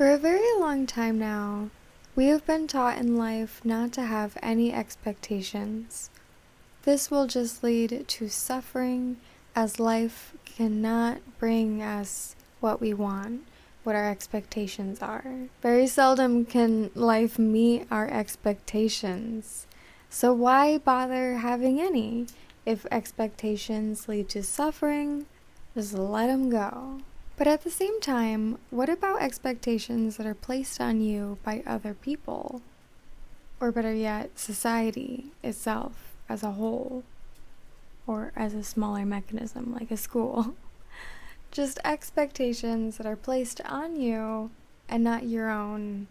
For a very long time now, we have been taught in life not to have any expectations. This will just lead to suffering, as life cannot bring us what we want, what our expectations are. Very seldom can life meet our expectations. So why bother having any? If expectations lead to suffering, just let them go. But at the same time, what about expectations that are placed on you by other people? Or better yet, society itself as a whole, or as a smaller mechanism like a school. Just expectations that are placed on you and not your own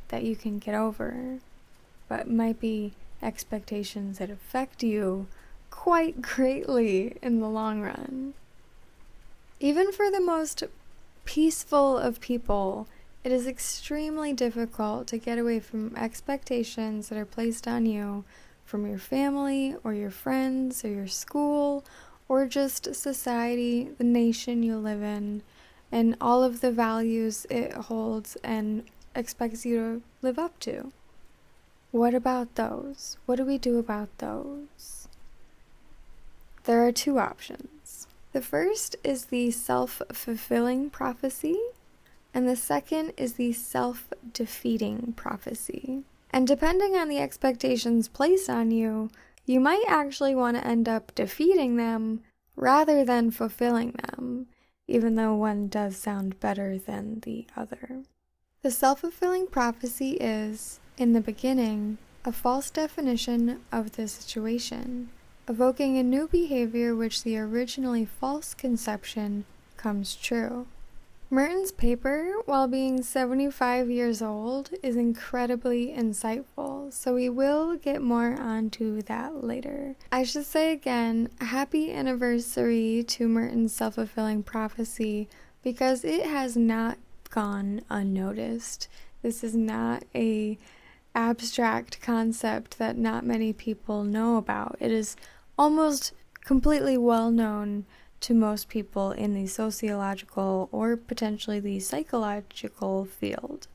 that you can get over, but might be expectations that affect you quite greatly in the long run. Even for the most peaceful of people, it is extremely difficult to get away from expectations that are placed on you from your family or your friends or your school or just society, the nation you live in, and all of the values it holds and expects you to live up to. What about those? What do we do about those? There are two options. The first is the self-fulfilling prophecy, and the second is the self-defeating prophecy. And depending on the expectations placed on you, you might actually want to end up defeating them rather than fulfilling them, even though one does sound better than the other. The self-fulfilling prophecy is, in the beginning, a false definition of the situation, evoking a new behavior which the originally false conception comes true. Merton's paper, while being 75 years old, is incredibly insightful, so we will get more onto that later. I should say again, happy anniversary to Merton's self-fulfilling prophecy, because it has not gone unnoticed. This is not a abstract concept that not many people know about. It is almost completely well known to most people in the sociological or potentially the psychological field.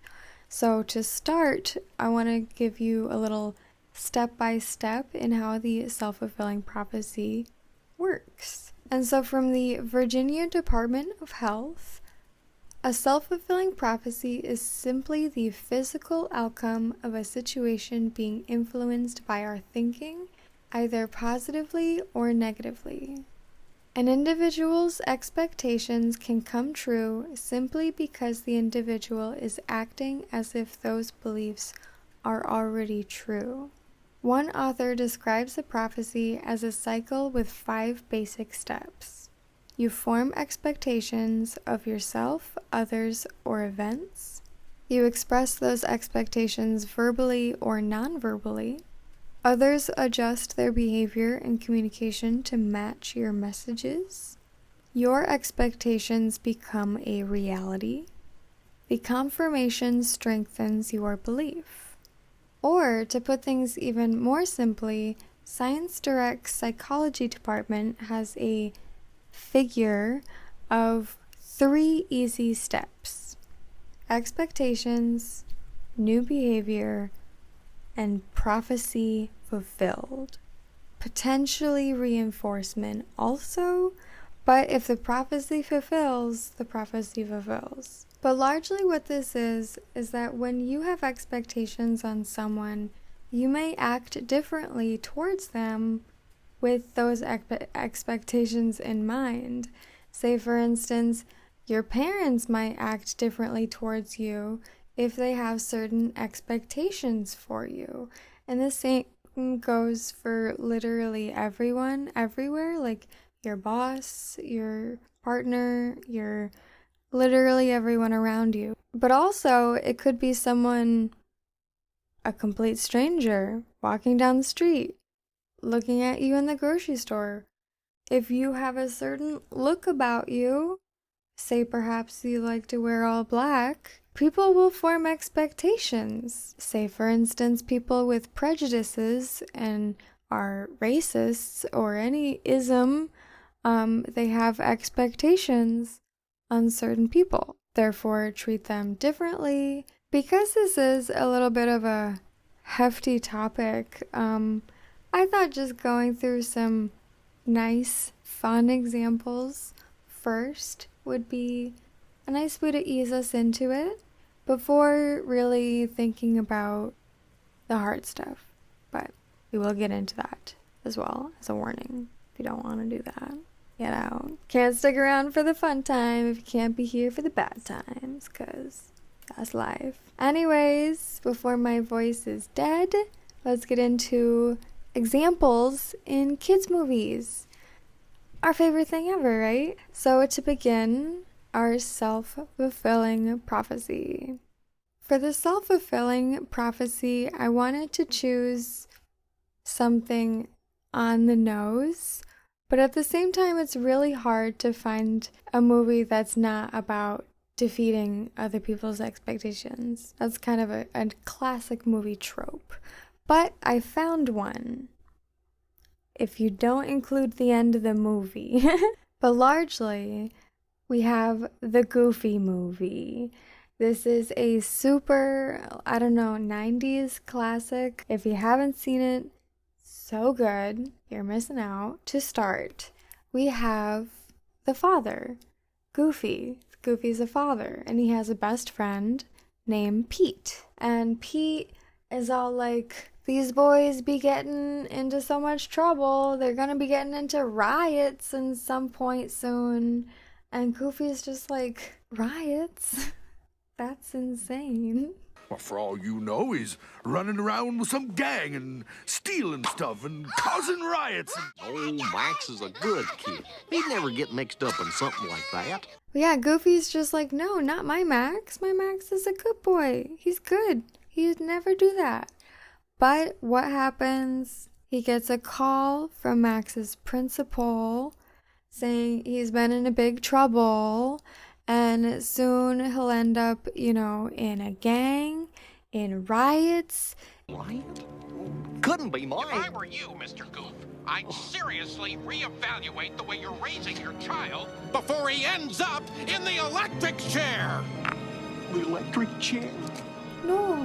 So to start, I want to give you a little step-by-step in how the self-fulfilling prophecy works. And so from the Virginia Department of Health, a self-fulfilling prophecy is simply the physical outcome of a situation being influenced by our thinking, either positively or negatively. An individual's expectations can come true simply because the individual is acting as if those beliefs are already true. One author describes the prophecy as a cycle with 5 basic steps. You form expectations of yourself, others, or events. You express those expectations verbally or non-verbally. Others adjust their behavior and communication to match your messages. Your expectations become a reality. The confirmation strengthens your belief. Or, to put things even more simply, Science Direct's psychology department has a figure of 3 easy steps: expectations, new behavior, and prophecy fulfilled. Potentially reinforcement also, but if the prophecy fulfills, the prophecy fulfills. But largely what this is that when you have expectations on someone, you may act differently towards them with those expectations in mind. Say, for instance, your parents might act differently towards you if they have certain expectations for you. And the same goes for literally everyone, everywhere, like your boss, your partner, your literally everyone around you. But also, it could be someone, a complete stranger, walking down the street, looking at you in the grocery store. If you have a certain look about you, say perhaps you like to wear all black, people will form expectations. Say, for instance, people with prejudices and are racists or any ism, they have expectations on certain people. therefore treat them differently. Because this is a little bit of a hefty topic, I thought just going through some nice, fun examples first would be a nice way to ease us into it before really thinking about the hard stuff. But we will get into that as well as a warning. If you don't want to do that, get out. Can't stick around for the fun time if you can't be here for the bad times, because that's life. Anyways, before my voice is dead, let's get into examples in kids' movies. Our favorite thing ever, right? So to begin, our self-fulfilling prophecy. For the self-fulfilling prophecy, I wanted to choose something on the nose, but at the same time, it's really hard to find a movie that's not about defeating other people's expectations. That's kind of a classic movie trope. But I found one, if you don't include the end of the movie. But largely, we have the Goofy movie. This is a super, 90s classic. If you haven't seen it, so good. You're missing out. To start, we have the father, Goofy. Goofy's a father, and he has a best friend named Pete. And Pete is all like, these boys be getting into so much trouble. They're gonna be getting into riots in some point soon. And Goofy's just like, riots? That's insane. Well, for all you know, he's running around with some gang and stealing stuff and causing riots. Oh, Max is a good kid. He'd never get mixed up in something like that. Yeah, Goofy's just like, no, not my Max. My Max is a good boy. He's good. He'd never do that. But what happens? He gets a call from Max's principal saying he's been in a big trouble, and soon he'll end up, in a gang, in riots. Right? Couldn't be mine. If I were you, Mr. Goof, I'd seriously reevaluate the way you're raising your child before he ends up in the electric chair. The electric chair? No,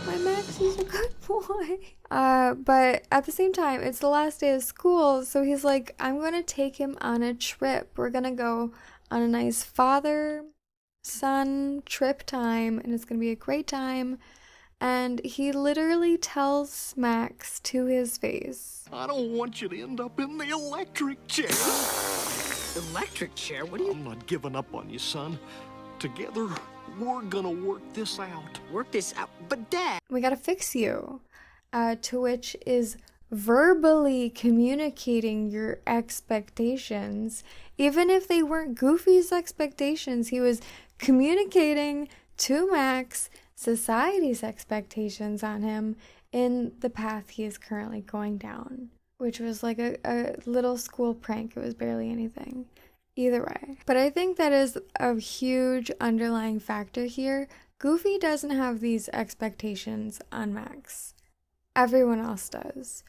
my Max is a good boy. But at the same time, it's the last day of school, so he's like, I'm going to take him on a trip. We're going to go on a nice father-son trip time, and it's going to be a great time. And he literally tells Max to his face, I don't want you to end up in the electric chair. Electric chair? What are you... I'm not giving up on you, son. Together, we're gonna work this out. Work this out? But Dad... we gotta fix you. To which is verbally communicating your expectations. Even if they weren't Goofy's expectations, he was communicating to Max society's expectations on him in the path he is currently going down, which was like a little school prank. It was barely anything. Either way. But I think that is a huge underlying factor here. Goofy doesn't have these expectations on Max. Everyone else does.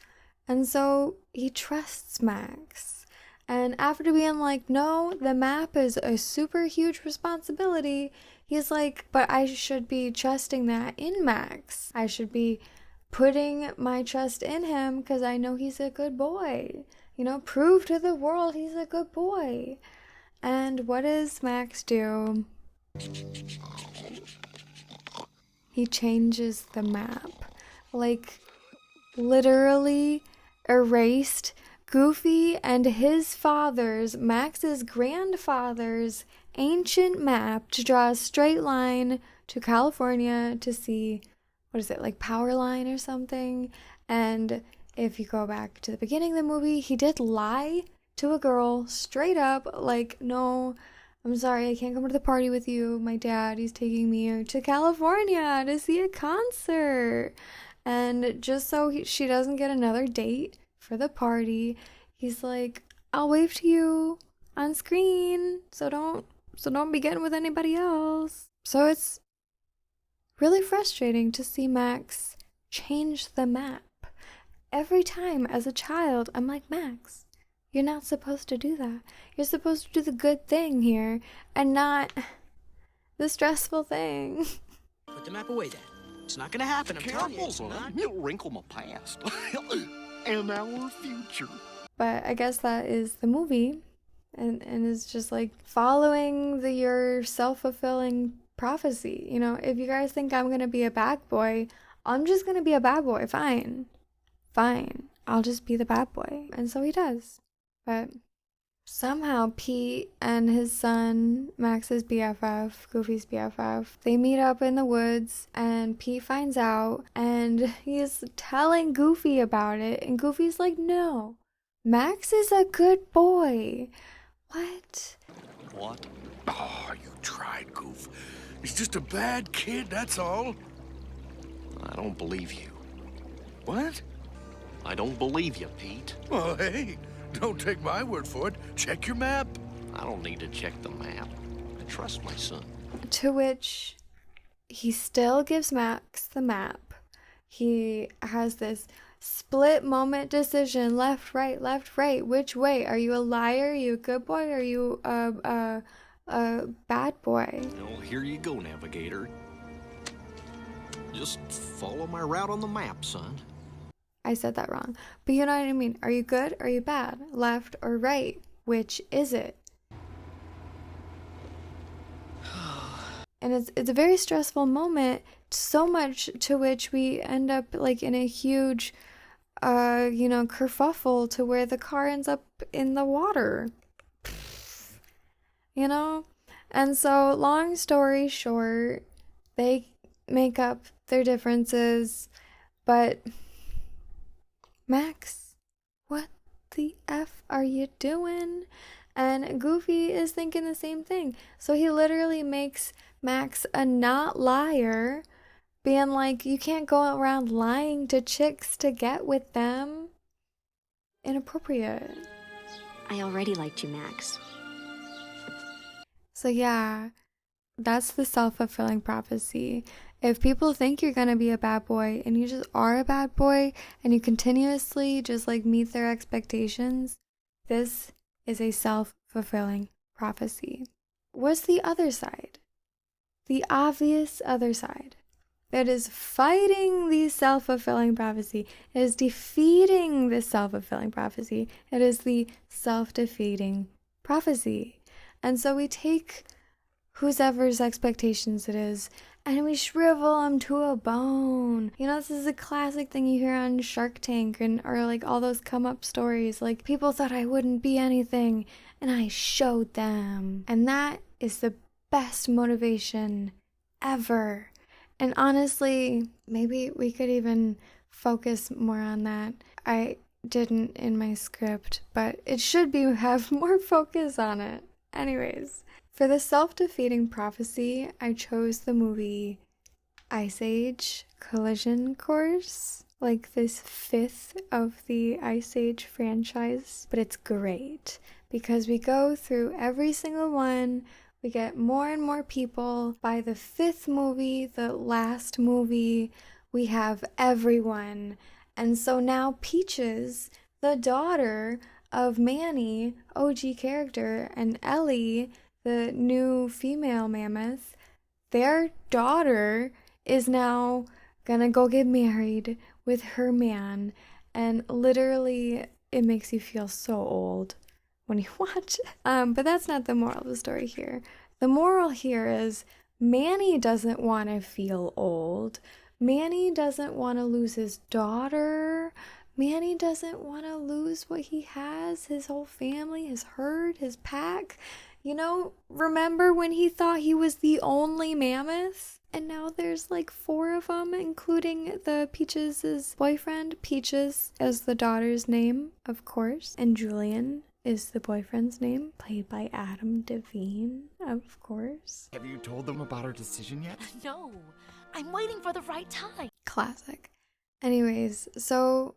And so he trusts Max. And after being like, no, the map is a super huge responsibility, he's like, but I should be trusting that in Max. I should be putting my trust in him because I know he's a good boy. Prove to the world he's a good boy. And what does Max do? He changes the map. Like, literally erased Goofy and his father's, Max's grandfather's, ancient map to draw a straight line to California to see, like Powerline or something. And if you go back to the beginning of the movie, he did lie to a girl straight up, like, no, I'm sorry, I can't come to the party with you. My dad, he's taking me to California to see a concert. And just so she doesn't get another date for the party, he's like, I'll wave to you on screen, so don't be getting with anybody else. So it's really frustrating to see Max change the map. Every time as a child, I'm like, Max, you're not supposed to do that. You're supposed to do the good thing here and not the stressful thing. Put the map away, Dad. It's not gonna happen, I'm telling you. Careful, It's son. not. You'll wrinkle my past. And our future. But I guess that is the movie. And it's just like following your self-fulfilling prophecy. You know, if you guys think I'm gonna be a bad boy, I'm just gonna be a bad boy. Fine. I'll just be the bad boy. And so he does. But somehow Pete and his son, Max's BFF, Goofy's BFF, they meet up in the woods and Pete finds out and he's telling Goofy about it. And Goofy's like, no, Max is a good boy. What? What? Oh, you tried, Goof. He's just a bad kid, that's all. I don't believe you. What? I don't believe you, Pete. Well, hey, don't take my word for it. Check your map. I don't need to check the map. I trust my son. To which he still gives Max the map. He has this split moment decision, left, right, which way? Are you a liar? Are you a good boy? Are you a bad boy? Well, here you go, navigator. Just follow my route on the map, son. I said that wrong. But you know what I mean. Are you good or are you bad? Left or right? Which is it? And it's a very stressful moment, so much to which we end up like in a huge kerfuffle to where the car ends up in the water. You know? And so, long story short, they make up their differences, but Max, what the F are you doing? And Goofy is thinking the same thing. So he literally makes Max a not liar, being like, you can't go around lying to chicks to get with them. Inappropriate. I already liked you, Max. So yeah, that's the self-fulfilling prophecy. If people think you're gonna be a bad boy and you just are a bad boy and you continuously just like meet their expectations, this is a self-fulfilling prophecy. What's the other side? The obvious other side. That is fighting the self-fulfilling prophecy. It is defeating the self-fulfilling prophecy. It is the self-defeating prophecy. And so we take whoever's expectations it is and we shrivel them to a bone. You know, this is a classic thing you hear on Shark Tank or like all those come up stories. Like, people thought I wouldn't be anything and I showed them. And that is the best motivation ever. And honestly, maybe we could even focus more on that. I didn't in my script, but it should have more focus on it. Anyways, for the self-defeating prophecy, I chose the movie Ice Age Collision Course, like this fifth of the Ice Age franchise, but it's great because we go through every single one. We get more and more people. By the fifth movie, the last movie, we have everyone. And so now Peaches, the daughter of Manny, OG character, and Ellie, the new female mammoth, their daughter is now gonna go get married with her man. And literally, it makes you feel so old when you watch it. But that's not the moral of the story here. The moral here is Manny doesn't want to feel old. Manny doesn't want to lose his daughter. Manny doesn't want to lose what he has, his whole family, his herd, his pack. You know, remember when he thought he was the only mammoth? And now there's like 4 of them, including the Peaches' boyfriend. Peaches is the daughter's name, of course. And Julian is the boyfriend's name, played by Adam Devine, of course. Have you told them about our decision yet? No, I'm waiting for the right time. Classic. Anyways, so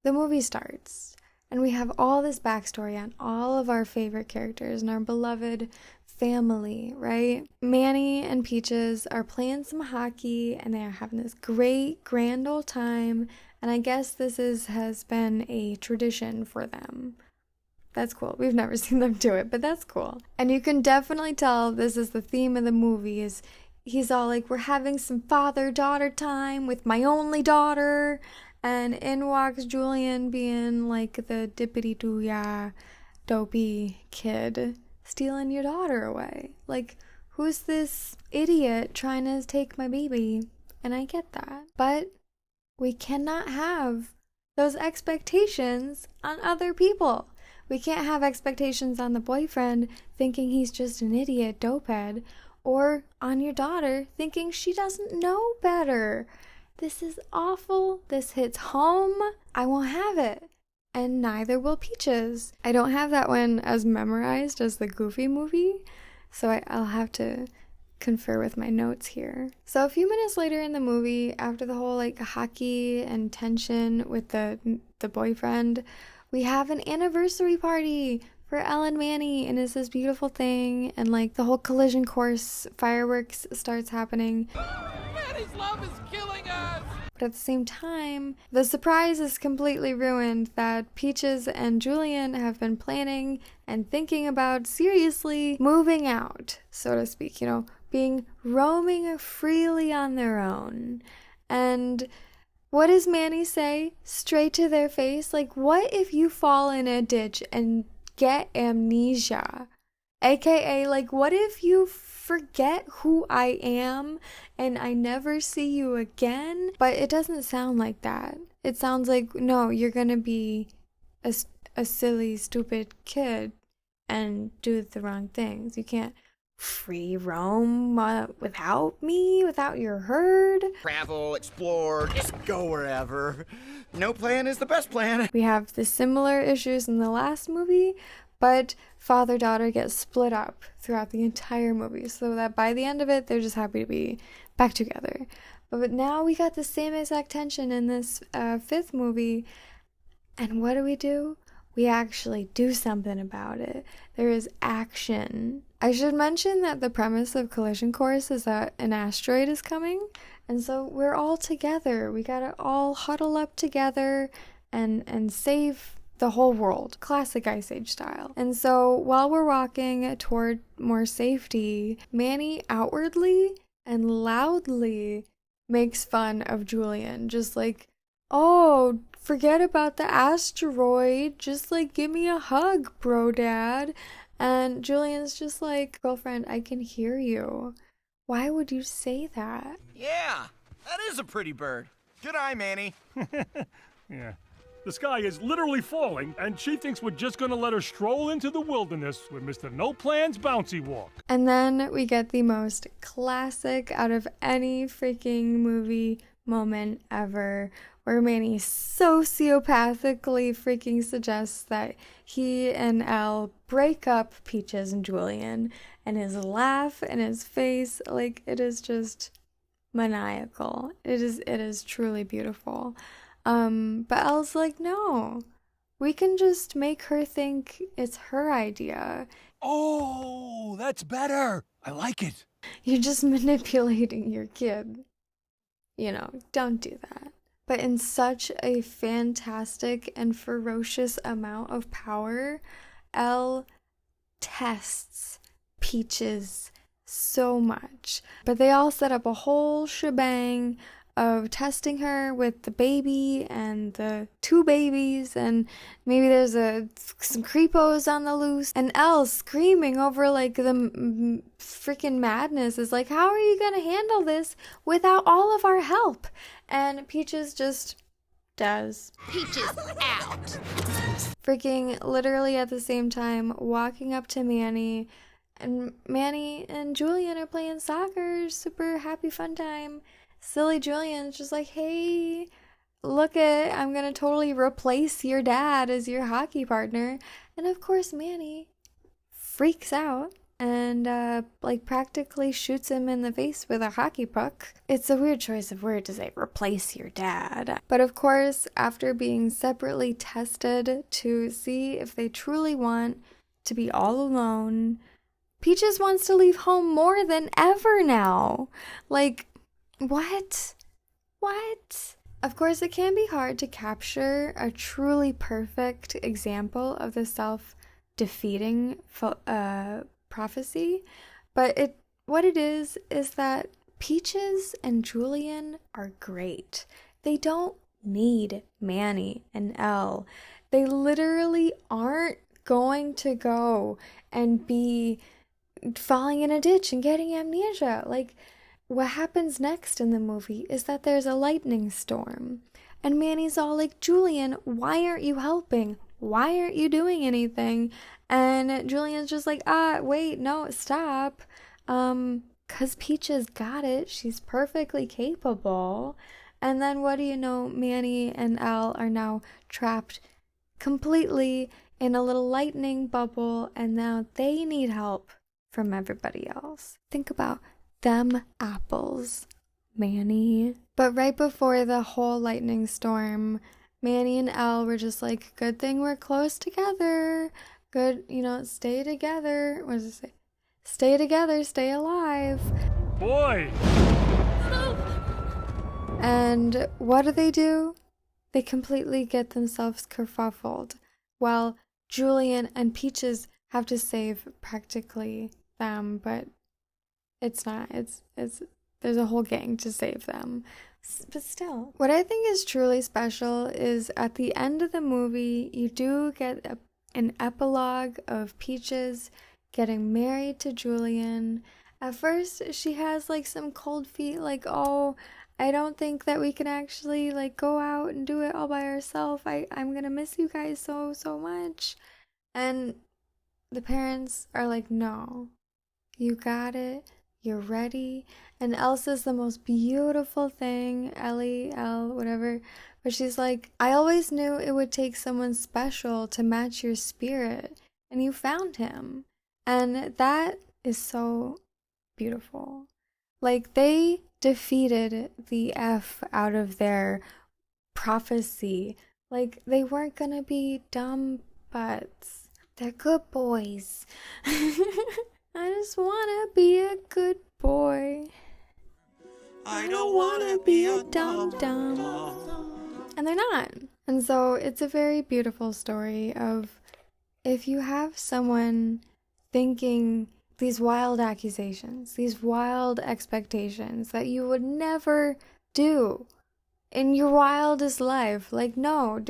the movie starts, and we have all this backstory on all of our favorite characters and our beloved family, right? Manny and Peaches are playing some hockey, and they are having this great, grand old time, and I guess this has been a tradition for them. That's cool. We've never seen them do it, but that's cool. And you can definitely tell this is the theme of the movie. Is he's all like, we're having some father-daughter time with my only daughter. And in walks Julian being like the dippity-doo-yah dopey kid stealing your daughter away. Like, who's this idiot trying to take my baby? And I get that. But we cannot have those expectations on other people. We can't have expectations on the boyfriend thinking he's just an idiot dopehead, or on your daughter thinking she doesn't know better. This is awful. This hits home. I won't have it. And neither will Peaches. I don't have that one as memorized as the Goofy movie, so I'll have to confer with my notes here. So a few minutes later in the movie, after the whole like hockey and tension with the boyfriend, we have an anniversary party for Elle and Manny, and it's this beautiful thing, and like the whole collision course fireworks starts happening. Manny's love is killing us! But at the same time, the surprise is completely ruined that Peaches and Julian have been planning and thinking about seriously moving out, so to speak, you know, being roaming freely on their own. And what does Manny say? Straight to their face, like, what if you fall in a ditch and get amnesia? AKA, like, what if you forget who I am and I never see you again? But it doesn't sound like that. It sounds like, no, you're gonna be a silly, stupid kid and do the wrong things. You can't free roam without me, without your herd. Travel, explore, just go wherever. No plan is the best plan. We have the similar issues in the last movie, but father-daughter gets split up throughout the entire movie, so that by the end of it, they're just happy to be back together. But now we got the same exact tension in this fifth movie, and what do? We actually do something about it. There is action. I should mention that the premise of Collision Course is that an asteroid is coming, and so we're all together. We gotta all huddle up together and save the whole world, classic Ice Age style. And so while we're walking toward more safety, Manny outwardly and loudly makes fun of Julian, just like, oh, forget about the asteroid, just like give me a hug, bro dad. And Julian's just like, girlfriend, I can hear you. Why would you say that? Yeah, that is a pretty bird. Good eye, Manny. Yeah. The sky is literally falling, and she thinks we're just gonna let her stroll into the wilderness with Mr. No Plans Bouncy Walk. And then we get the most classic out of any freaking movie moment ever, where Manny sociopathically freaking suggests that he and Elle break up Peaches and Julian, and his laugh and his face, like, it is just maniacal. It is truly beautiful. But Elle's like, no, we can just make her think it's her idea. Oh, that's better. I like it. You're just manipulating your kid. You know, don't do that. But in such a fantastic and ferocious amount of power, Elle tests Peaches so much. But they all set up a whole shebang of testing her with the baby and the two babies, and maybe there's some creepos on the loose, and Elle screaming over like the freaking madness is like, how are you gonna handle this without all of our help? And Peaches just does. Peaches out. Freaking literally at the same time walking up to Manny, and Manny and Julian are playing soccer, super happy fun time. Silly Julian's just like, hey, look I'm gonna totally replace your dad as your hockey partner. And of course Manny freaks out and like practically shoots him in the face with a hockey puck. It's a weird choice of word to say replace your dad. But of course, after being separately tested to see if they truly want to be all alone, Peaches wants to leave home more than ever now. Like, what? Of course, it can be hard to capture a truly perfect example of the defeating prophecy, but what it is that Peaches and Julian are great. They don't need Manny and Elle. They literally aren't going to go and be falling in a ditch and getting amnesia. Like, what happens next in the movie is that there's a lightning storm. And Manny's all like, Julian, why aren't you helping? Why aren't you doing anything? And Julian's just like, wait, no, stop. 'Cause Peaches got it. She's perfectly capable. And then what do you know? Manny and Elle are now trapped completely in a little lightning bubble, and now they need help from everybody else. Think about them apples, Manny. But right before the whole lightning storm, Manny and Elle were just like, good thing we're close together. Good, stay together. What does it say? Stay together, stay alive. Boy! And what do? They completely get themselves kerfuffled, while Julian and Peaches have to save practically them, but it's not. It's there's a whole gang to save them. But still, what I think is truly special is at the end of the movie, you do get an epilogue of Peaches getting married to Julian. At first, she has like some cold feet, like, oh, I don't think that we can actually like go out and do it all by ourselves. I'm gonna miss you guys so much. And the parents are like, no, you got it. You're ready. And Elsa's the most beautiful thing. Elle, whatever. But she's like, I always knew it would take someone special to match your spirit. And you found him. And that is so beautiful. Like, they defeated the F out of their prophecy. Like, they weren't gonna be dumb butts. They're good boys. I just wanna be a good boy. I don't wanna be a dumb. And they're not. And so it's a very beautiful story of, if you have someone thinking these wild accusations, these wild expectations that you would never do in your wildest life. Like, no,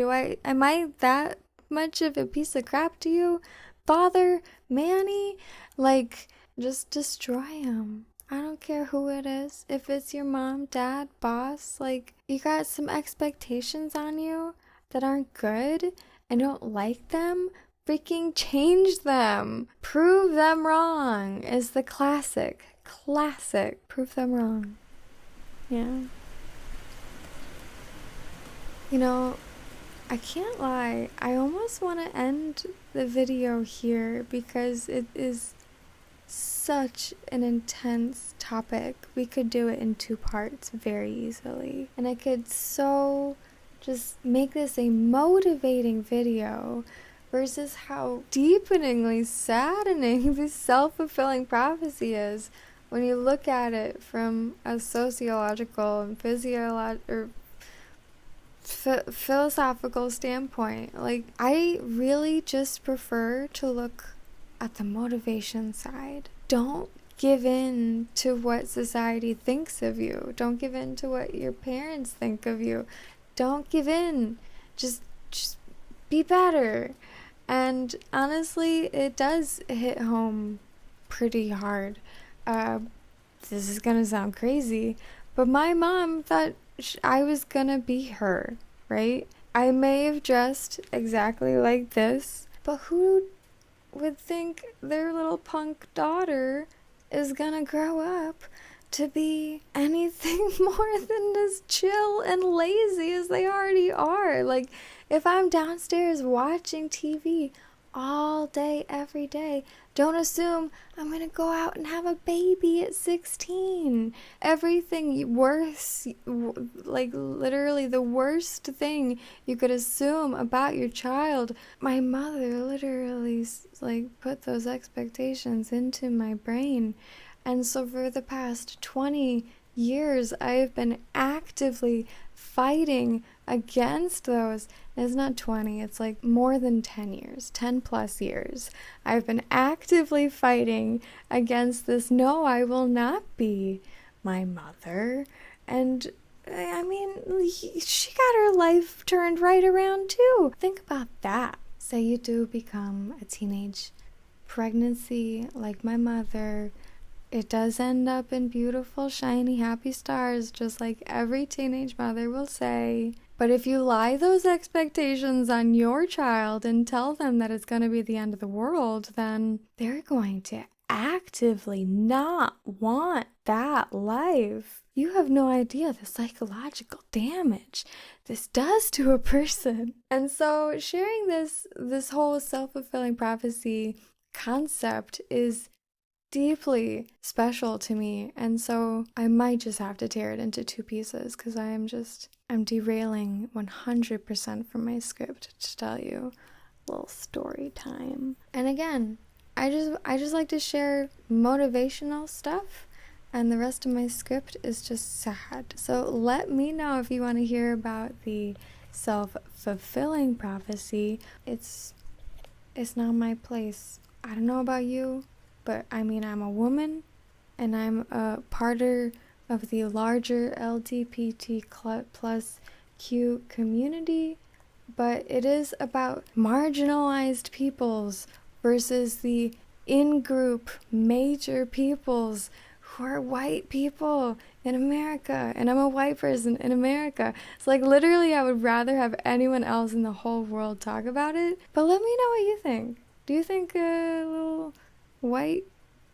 am I that much of a piece of crap to you? Father, Manny, like, just destroy him. I don't care who it is. If it's your mom, dad, boss, like, you got some expectations on you that aren't good and don't like them, freaking change them. Prove them wrong is the classic. Prove them wrong. Yeah. I can't lie. I almost want to end the video here because it is such an intense topic. We could do it in 2 parts very easily. And I could so just make this a motivating video versus how deepeningly saddening this self-fulfilling prophecy is when you look at it from a sociological and philosophical standpoint. Like, I really just prefer to look at the motivation side. Don't give in to what society thinks of you. Don't give in to what your parents think of you. Don't give in. Just be better. And honestly, it does hit home pretty hard. This is gonna sound crazy, but my mom thought I was gonna be her, right? I may have dressed exactly like this, but who would think their little punk daughter is gonna grow up to be anything more than as chill and lazy as they already are? Like, if I'm downstairs watching TV all day, every day, don't assume I'm gonna go out and have a baby at 16. Everything worse, like literally the worst thing you could assume about your child, my mother literally like put those expectations into my brain. And so for the past 20 years, I have been actively fighting against those. It's not 20, it's like more than 10 years, 10 plus years. I've been actively fighting against this. No, I will not be my mother. And I mean, she got her life turned right around too. Think about that. Say you do become a teenage pregnancy like my mother. It does end up in beautiful, shiny, happy stars, just like every teenage mother will say. But if you lie those expectations on your child and tell them that it's going to be the end of the world, then they're going to actively not want that life. You have no idea the psychological damage this does to a person. And so sharing this whole self-fulfilling prophecy concept is deeply special to me, and so I might just have to tear it into 2 pieces because I'm derailing 100% from my script to tell you a little story time. And again, I just like to share motivational stuff, and the rest of my script is just sad. So let me know if you want to hear about the self-fulfilling prophecy. It's not my place. I don't know about you, but I mean, I'm a woman, and I'm a part of the larger LGBT plus Q community, but it is about marginalized peoples versus the in-group major peoples who are white people in America, and I'm a white person in America. It's like literally I would rather have anyone else in the whole world talk about it, but let me know what you think. Do you think a little white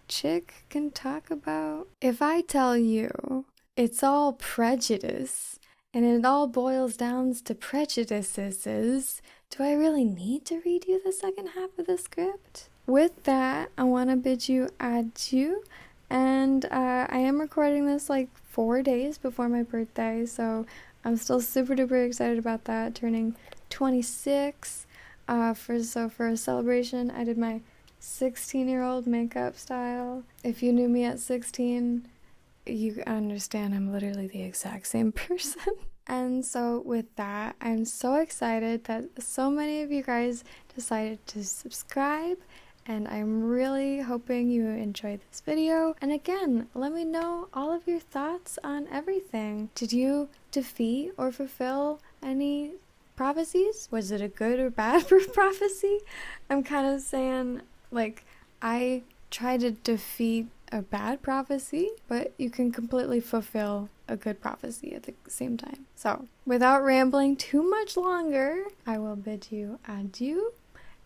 chick can talk about? If I tell you it's all prejudice and it all boils down to prejudices, do I really need to read you the second half of the script? With that, I want to bid you adieu, and I am recording this like 4 days before my birthday, so I'm still super duper excited about that, turning 26. For a celebration, I did my 16-year-old makeup style. If you knew me at 16, you understand I'm literally the exact same person. And so with that, I'm so excited that so many of you guys decided to subscribe, and I'm really hoping you enjoyed this video. And again, let me know all of your thoughts on everything. Did you defeat or fulfill any prophecies? Was it a good or bad prophecy? I'm kind of saying, like, I tried to defeat a bad prophecy, but you can completely fulfill a good prophecy at the same time. So, without rambling too much longer, I will bid you adieu.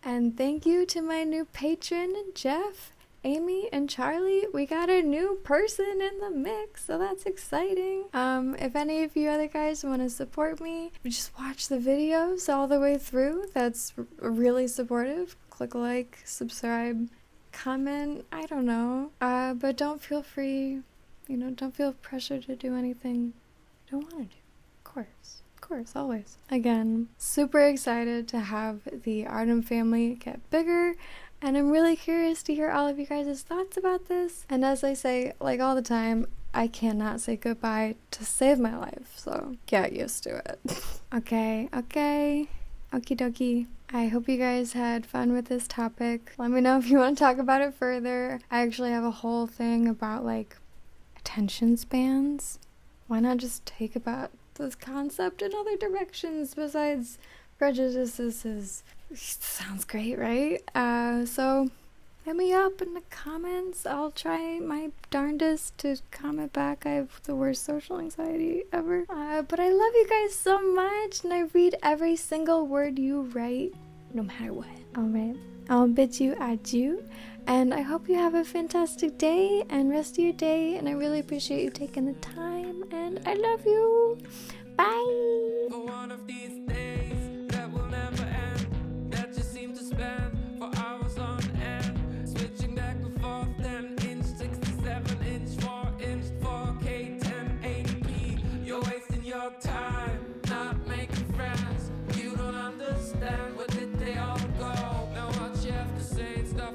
And thank you to my new patron, Jeff, Amy, and Charlie. We got a new person in the mix, so that's exciting. If any of you other guys want to support me, just watch the videos all the way through. That's really supportive. Click like, subscribe, comment, I don't know. But don't feel don't feel pressure to do anything you don't want to do. Of course, always. Again, super excited to have the Artem family get bigger, and I'm really curious to hear all of you guys' thoughts about this. And as I say, like all the time, I cannot say goodbye to save my life, so get used to it. Okay. Okie dokie. I hope you guys had fun with this topic. Let me know if you want to talk about it further. I actually have a whole thing about like attention spans. Why not just take about this concept in other directions besides prejudices? Sounds great, right? So hit me up in the comments. I'll try my darndest to comment back. I have the worst social anxiety ever. But I love you guys so much, and I read every single word you write, no matter what. Alright, I'll bid you adieu, and I hope you have a fantastic day and rest of your day, and I really appreciate you taking the time, and I love you. Bye! For one of these days that will never end, that just seem to spend for hours on end, switching back and forth, 10 inch, 67 inch, 4 inch, 4K, 1080p. You're wasting your time, not making friends. You don't understand, where did they all go? Now what you have to say, stuff